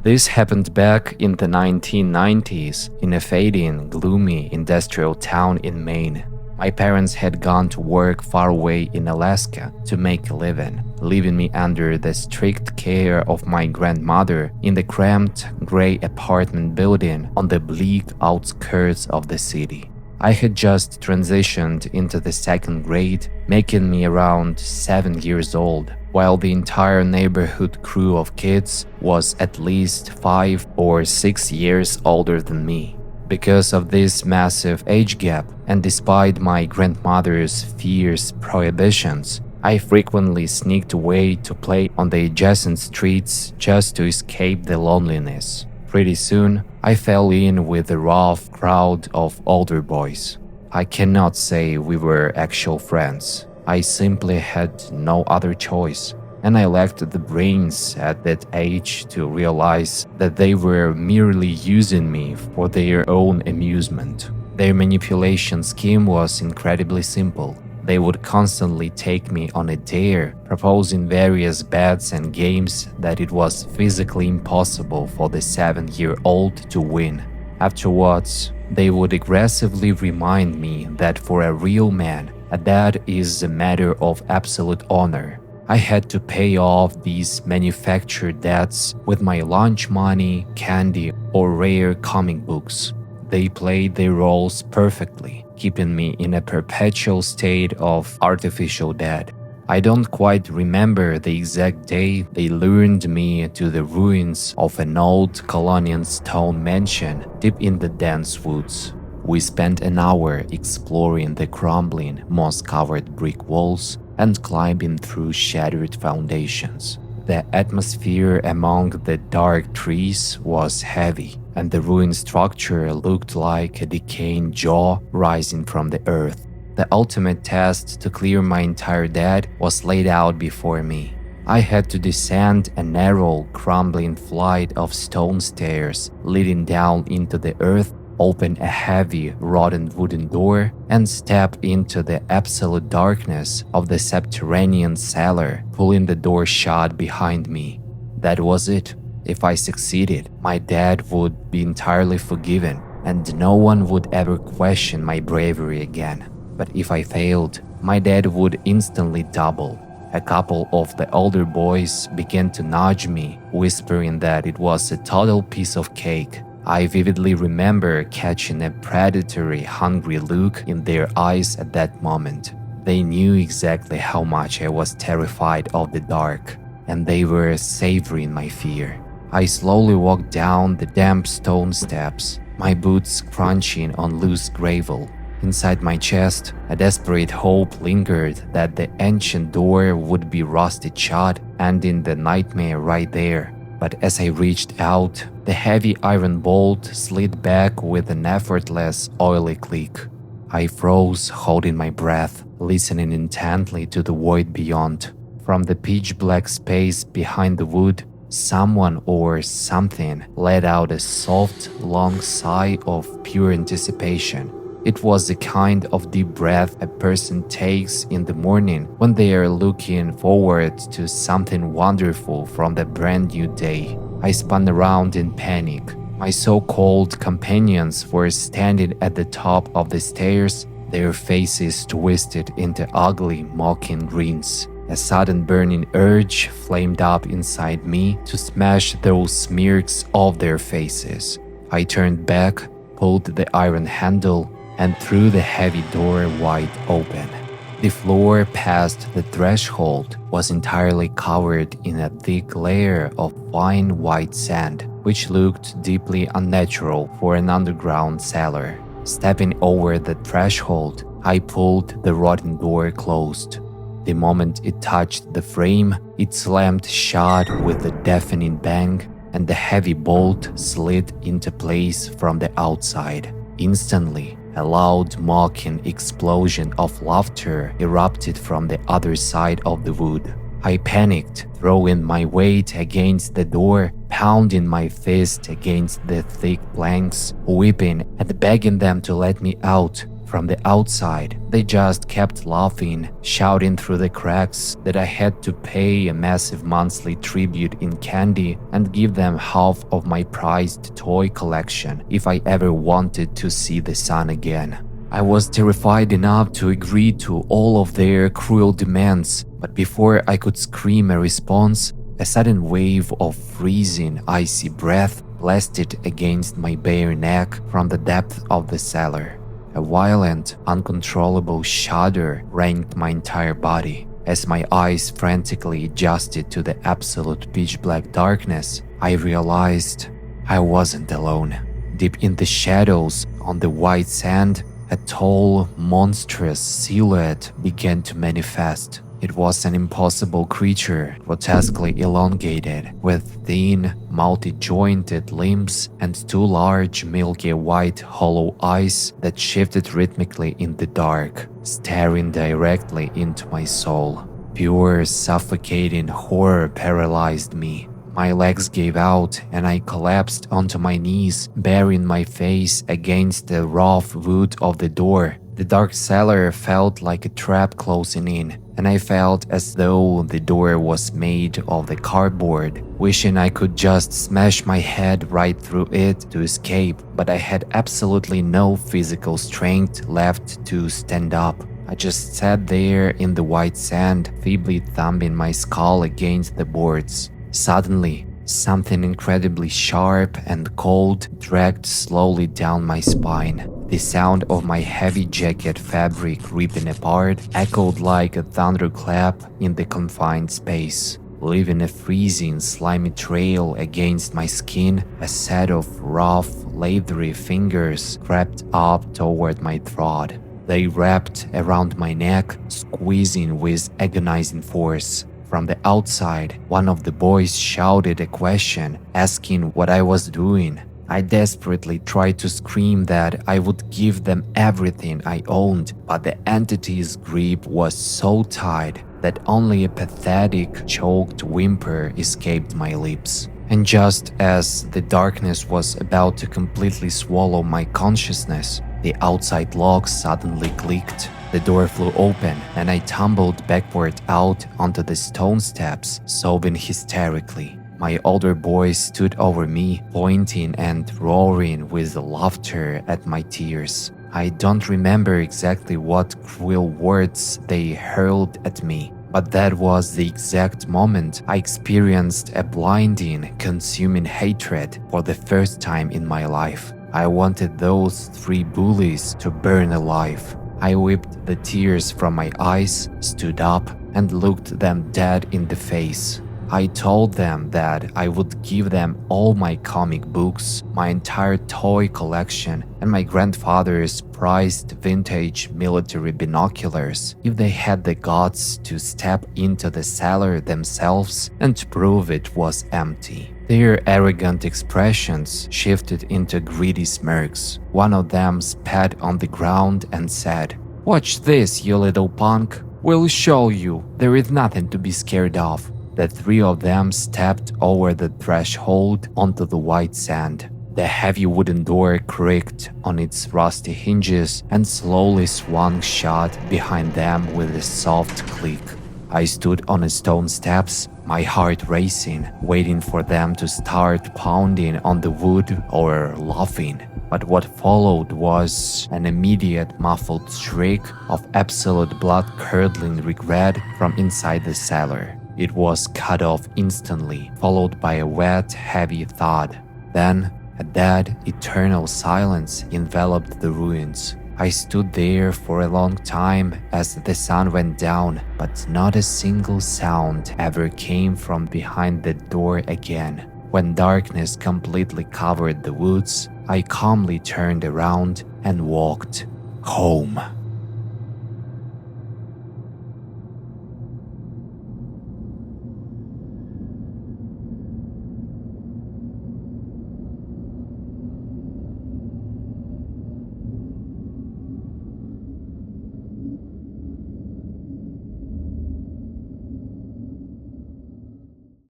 This happened back in the 1990s in a fading, gloomy industrial town in Maine. My parents had gone to work far away in Alaska to make a living, leaving me under the strict care of my grandmother in the cramped, gray apartment building on the bleak outskirts of the city. I had just transitioned into the second grade, making me around 7 years old, while the entire neighborhood crew of kids was at least 5 or 6 years older than me. Because of this massive age gap, and despite my grandmother's fierce prohibitions, I frequently sneaked away to play on the adjacent streets just to escape the loneliness. Pretty soon, I fell in with a rough crowd of older boys. I cannot say we were actual friends. I simply had no other choice, and I lacked the brains at that age to realize that they were merely using me for their own amusement. Their manipulation scheme was incredibly simple. They would constantly take me on a dare, proposing various bets and games that it was physically impossible for the 7-year-old to win. Afterwards, they would aggressively remind me that for a real man, a bet is a matter of absolute honor. I had to pay off these manufactured debts with my lunch money, candy, or rare comic books. They played their roles perfectly, keeping me in a perpetual state of artificial debt. I don't quite remember the exact day they lured me to the ruins of an old colonial stone mansion deep in the dense woods. We spent an hour exploring the crumbling, moss-covered brick walls and climbing through shattered foundations. The atmosphere among the dark trees was heavy, and the ruined structure looked like a decaying jaw rising from the earth. The ultimate test to clear my entire debt was laid out before me. I had to descend a narrow, crumbling flight of stone stairs leading down into the earth, open a heavy, rotten wooden door, and step into the absolute darkness of the subterranean cellar, pulling the door shut behind me. That was it. If I succeeded, my debt would be entirely forgiven, and no one would ever question my bravery again. But if I failed, my debt would instantly double. A couple of the older boys began to nudge me, whispering that it was a total piece of cake. I vividly remember catching a predatory, hungry look in their eyes at that moment. They knew exactly how much I was terrified of the dark, and they were savoring my fear. I slowly walked down the damp stone steps, my boots crunching on loose gravel. Inside my chest, a desperate hope lingered that the ancient door would be rusted shut, ending the nightmare right there. But as I reached out, the heavy iron bolt slid back with an effortless, oily click. I froze, holding my breath, listening intently to the void beyond. From the pitch-black space behind the wood, someone or something let out a soft, long sigh of pure anticipation. It was the kind of deep breath a person takes in the morning when they are looking forward to something wonderful from the brand new day. I spun around in panic. My so-called companions were standing at the top of the stairs, their faces twisted into ugly, mocking grins. A sudden burning urge flamed up inside me to smash those smirks off their faces. I turned back, pulled the iron handle, and threw the heavy door wide open. The floor past the threshold was entirely covered in a thick layer of fine white sand, which looked deeply unnatural for an underground cellar. Stepping over the threshold, I pulled the rotten door closed. The moment it touched the frame, it slammed shut with a deafening bang, and the heavy bolt slid into place from the outside. Instantly, a loud, mocking explosion of laughter erupted from the other side of the wood. I panicked, throwing my weight against the door, pounding my fist against the thick planks, weeping and begging them to let me out. From the outside, they just kept laughing, shouting through the cracks that I had to pay a massive monthly tribute in candy and give them half of my prized toy collection if I ever wanted to see the sun again. I was terrified enough to agree to all of their cruel demands, but before I could scream a response, a sudden wave of freezing, icy breath blasted against my bare neck from the depth of the cellar. A violent, uncontrollable shudder ranged my entire body. As my eyes frantically adjusted to the absolute pitch-black darkness, I realized I wasn't alone. Deep in the shadows, on the white sand, a tall, monstrous silhouette began to manifest. It was an impossible creature, grotesquely elongated, with thin, multi-jointed limbs and two large, milky white, hollow eyes that shifted rhythmically in the dark, staring directly into my soul. Pure, suffocating horror paralyzed me. My legs gave out and I collapsed onto my knees, burying my face against the rough wood of the door. The dark cellar felt like a trap closing in, and I felt as though the door was made of the cardboard, wishing I could just smash my head right through it to escape, but I had absolutely no physical strength left to stand up. I just sat there in the white sand, feebly thumping my skull against the boards. Suddenly, something incredibly sharp and cold dragged slowly down my spine. The sound of my heavy jacket fabric ripping apart echoed like a thunderclap in the confined space, leaving a freezing, slimy trail against my skin. A set of rough, leathery fingers crept up toward my throat. They wrapped around my neck, squeezing with agonizing force. From the outside, one of the boys shouted a question, asking what I was doing. I desperately tried to scream that I would give them everything I owned, but the entity's grip was so tight that only a pathetic, choked whimper escaped my lips. And just as the darkness was about to completely swallow my consciousness, the outside lock suddenly clicked. The door flew open and I tumbled backward out onto the stone steps, sobbing hysterically. My older boys stood over me, pointing and roaring with laughter at my tears. I don't remember exactly what cruel words they hurled at me, but that was the exact moment I experienced a blinding, consuming hatred for the first time in my life. I wanted those three bullies to burn alive. I wiped the tears from my eyes, stood up, and looked them dead in the face. I told them that I would give them all my comic books, my entire toy collection, and my grandfather's prized vintage military binoculars if they had the guts to step into the cellar themselves and prove it was empty. Their arrogant expressions shifted into greedy smirks. One of them spat on the ground and said, "Watch this, you little punk. We'll show you there is nothing to be scared of." The three of them stepped over the threshold onto the white sand. The heavy wooden door creaked on its rusty hinges and slowly swung shut behind them with a soft click. I stood on the stone steps, my heart racing, waiting for them to start pounding on the wood or laughing. But what followed was an immediate muffled shriek of absolute blood-curdling regret from inside the cellar. It was cut off instantly, followed by a wet, heavy thud. Then, a dead, eternal silence enveloped the ruins. I stood there for a long time as the sun went down, but not a single sound ever came from behind the door again. When darkness completely covered the woods, I calmly turned around and walked home.